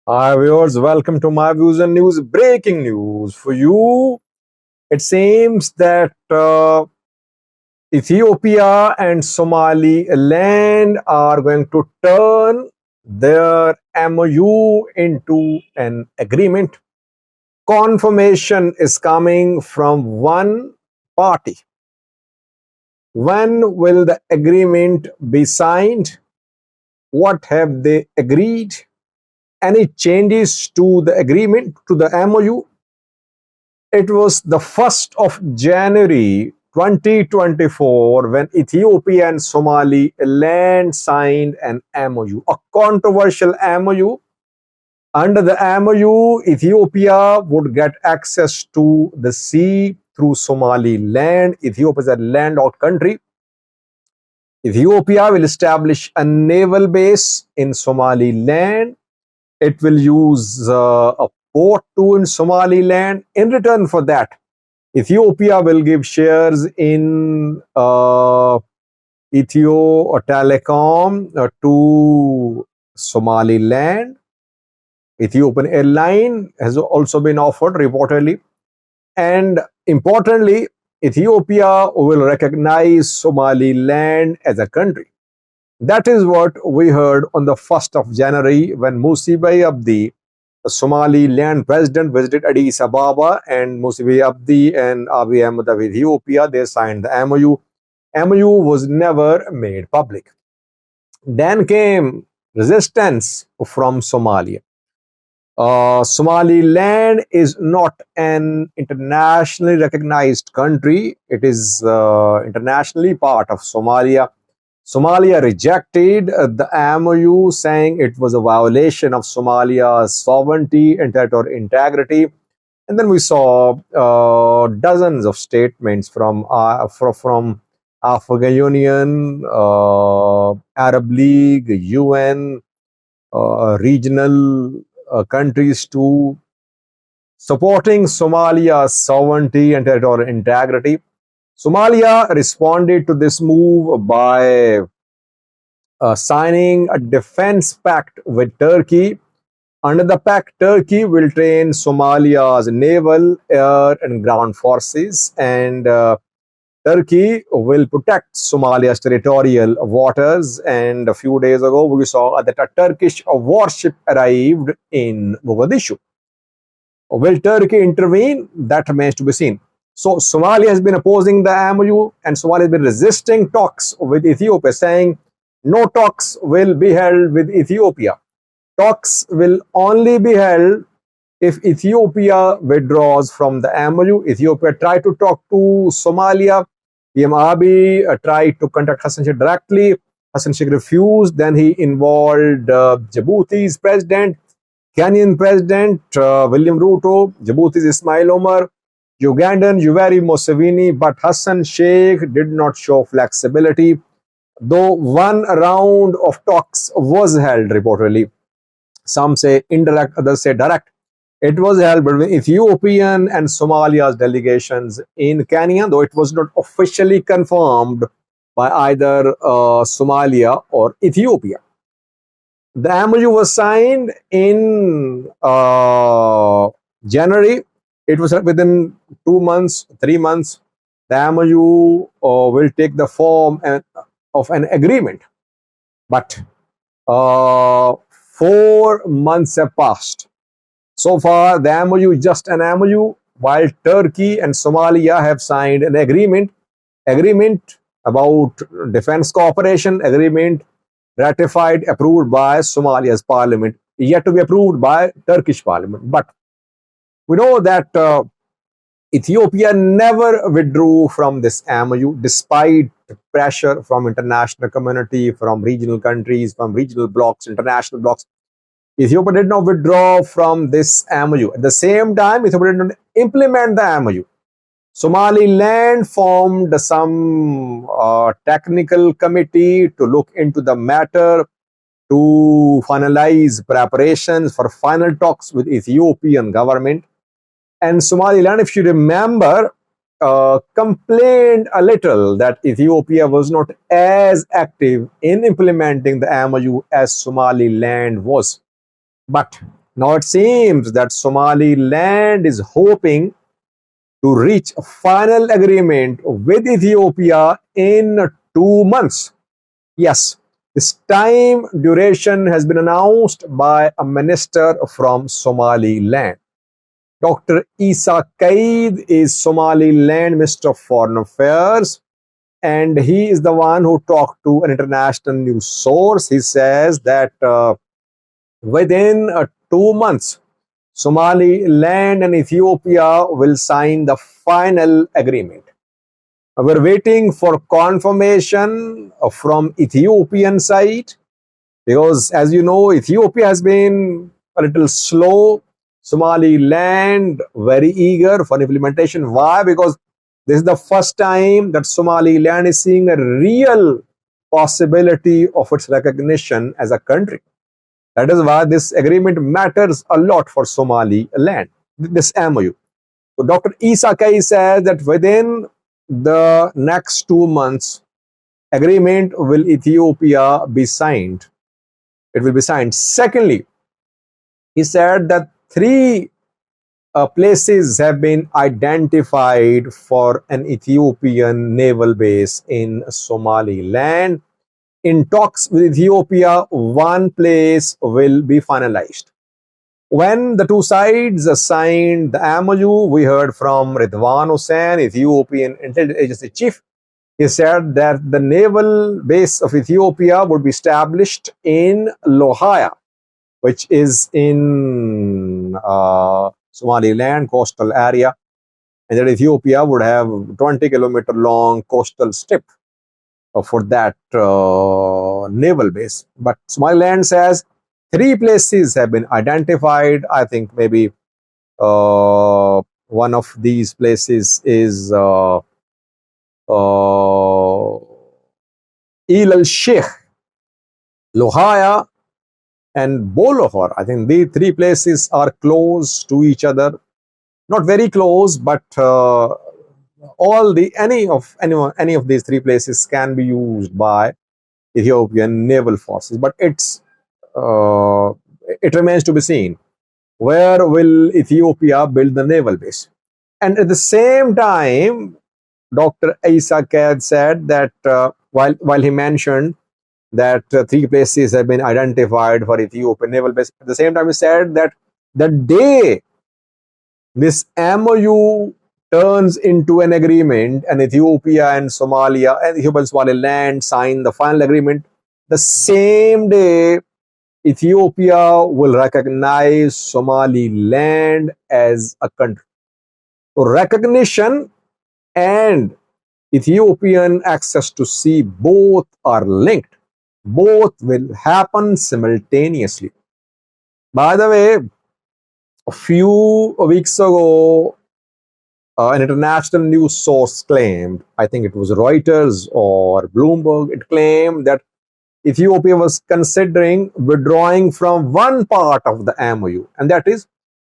Hi viewers, welcome to my views and news. Breaking news for you. It seems that Ethiopia and Somaliland are going to turn their MOU into an agreement. Confirmation is coming from one party. When will the agreement be signed? What have they agreed? Any changes to the agreement, to the MOU? It was the 1st of January 2024 when Ethiopia and Somaliland signed an MOU, a controversial MOU. Under the MOU, Ethiopia would get access to the sea through Somaliland. Ethiopia is a landlocked country. Ethiopia will establish a naval base in Somaliland. It will use a port too in Somaliland. In return for that, Ethiopia will give shares in Ethio Telecom to Somaliland. Ethiopian Airline has also been offered reportedly. And importantly, Ethiopia will recognize Somaliland as a country. That is what we heard on the 1st of January when Musibai Abdi, the Somaliland president, visited Addis Ababa, and Musibai Abdi and Abiy Ahmed of Ethiopia, they signed the MOU. MOU was never made public. Then came resistance from Somalia. Somaliland is not an internationally recognized country. It is internationally part of Somalia. Somalia rejected the MOU, saying it was a violation of Somalia's sovereignty and territorial integrity. And then we saw dozens of statements from African Union, Arab League, UN, regional countries too, supporting Somalia's sovereignty and territorial integrity. Somalia responded to this move by signing a defense pact with Turkey. Under the pact, Turkey will train Somalia's naval, air, and ground forces, and Turkey will protect Somalia's territorial waters. And a few days ago, we saw that a Turkish warship arrived in Mogadishu. Will Turkey intervene? That remains to be seen. So Somalia has been opposing the MOU, and Somalia has been resisting talks with Ethiopia, saying no talks will be held with Ethiopia. Talks will only be held if Ethiopia withdraws from the MOU. Ethiopia tried to talk to Somalia. PM Abiy tried to contact Hassan Sheikh directly. Hassan Sheikh refused. Then he involved Djibouti's president, Kenyan President William Ruto, Djibouti's Ismail Omar, Ugandan Yoweri Museveni, but Hassan Sheikh did not show flexibility. Though one round of talks was held reportedly, some say indirect, others say direct. It was held between Ethiopian and Somalia's delegations in Kenya, though it was not officially confirmed by either Somalia or Ethiopia. The MOU was signed in January. It was within 2 months, 3 months. The MOU will take the form of an agreement. But 4 months have passed. So far, the MOU is just an MOU, while Turkey and Somalia have signed an agreement about defense cooperation, agreement ratified, approved by Somalia's parliament, yet to be approved by Turkish parliament. But we know that Ethiopia never withdrew from this MOU despite pressure from international community, from regional countries, from regional blocs, international blocs. Ethiopia did not withdraw from this MOU. At the same time, Ethiopia did not implement the MOU. Somaliland formed some technical committee to look into the matter, to finalize preparations for final talks with Ethiopian government. And Somaliland, if you remember, complained a little that Ethiopia was not as active in implementing the MOU as Somaliland was. But Now it seems that Somaliland is hoping to reach a final agreement with Ethiopia in 2 months. Yes, this time duration has been announced by a minister from Somaliland. Dr. Isa Kaid is Somaliland Minister of Foreign Affairs, and he is the one who talked to an international news source. He says that within 2 months, Somaliland and Ethiopia will sign the final agreement. We're waiting for confirmation from Ethiopian side because, as you know, Ethiopia has been a little slow. Somaliland very eager for implementation. Why? Because this is the first time that Somaliland is seeing a real possibility of its recognition as a country. That is why this agreement matters a lot for Somaliland, this MOU. So Dr. Isa Kai says that within the next 2 months, agreement will Ethiopia be signed. It will be signed. Secondly, he said that three places have been identified for an Ethiopian naval base in Somaliland. In talks with Ethiopia, one place will be finalized. When the two sides signed the MOU, we heard from Ridwan Hussein, Ethiopian intelligence agency chief. He said that the naval base of Ethiopia would be established in Lohaya, which is in Somaliland coastal area, and that Ethiopia would have 20-kilometer long coastal strip for that naval base. But Somaliland says three places have been identified. I think maybe one of these places is Il al Sheikh, Lohaya, and Bolohor. I think these three places are close to each other. Not very close, but any of these three places can be used by Ethiopian naval forces. But it remains to be seen. Where will Ethiopia build the naval base? And at the same time, Dr. Isa Kaid said that while he mentioned that three places have been identified for Ethiopian naval base, at the same time he said that the day this MOU turns into an agreement and Ethiopia and Somaliland sign the final agreement, the same day Ethiopia will recognize Somaliland as a country. So recognition and Ethiopian access to sea both are linked. Both will happen simultaneously. By the way, a few weeks ago, an international news source claimed, I think it was Reuters or Bloomberg, it claimed that Ethiopia was considering withdrawing from one part of the MOU, and that is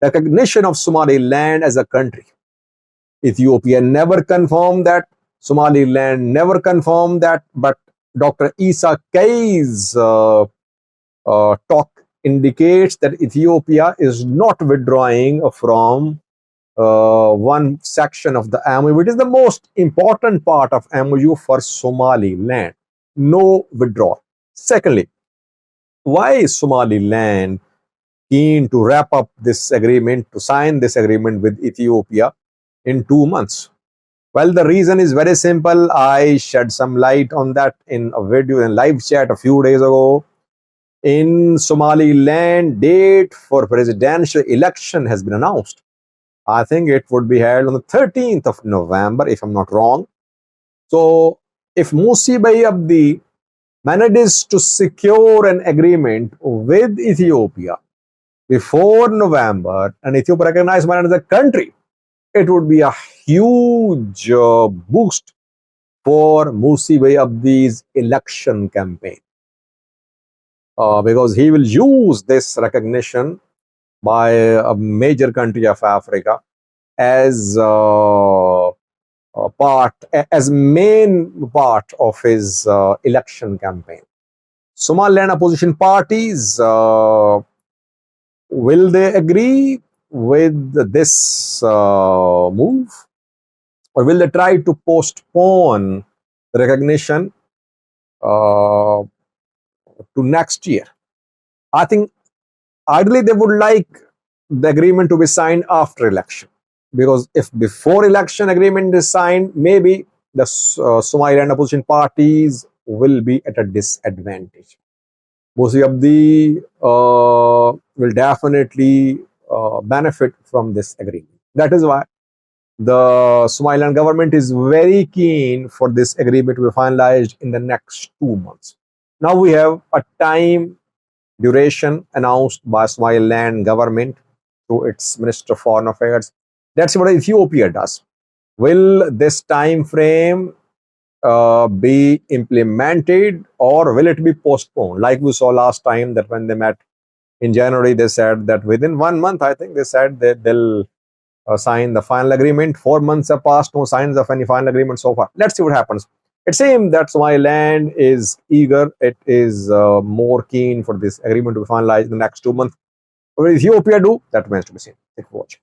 recognition of Somaliland as a country. Ethiopia never confirmed that. Somaliland never confirmed that. But Dr. Isa Kay's talk indicates that Ethiopia is not withdrawing from one section of the MOU, which is the most important part of MOU for Somaliland. No withdrawal. Secondly, why is Somaliland keen to wrap up this agreement, to sign this agreement with Ethiopia in 2 months? Well, the reason is very simple. I shed some light on that in a video in live chat a few days ago. In Somaliland, date for presidential election has been announced. I think it would be held on the 13th of November, if I'm not wrong. So, if Musi Bhai Abdi manages to secure an agreement with Ethiopia before November and Ethiopia recognized Somaliland as a country, it would be a huge boost for Musi Bhai Abdi's election campaign. Because he will use this recognition by a major country of Africa as main part of his election campaign. Somaliland opposition parties will Will they agree with this move, or will they try to postpone recognition uh, to next year? I think ideally they would like the agreement to be signed after election, because if before election agreement is signed, maybe the Somaliland opposition parties will be at a disadvantage. Musi Abdi will definitely benefit from this agreement. That is why the Somaliland government is very keen for this agreement to be finalized in the next 2 months. Now we have a time duration announced by Somaliland government through its Minister of Foreign Affairs. That's what Ethiopia does. Will this time frame be implemented, or will it be postponed? Like we saw last time, that when they met in January, they said that within 1 month, I think they said that they'll sign the final agreement. 4 months have passed, no signs of any final agreement so far. Let's see what happens. It seems that Somaliland is eager. It is more keen for this agreement to be finalized in the next 2 months. What will Ethiopia do? That remains to be seen. Thank you for watching.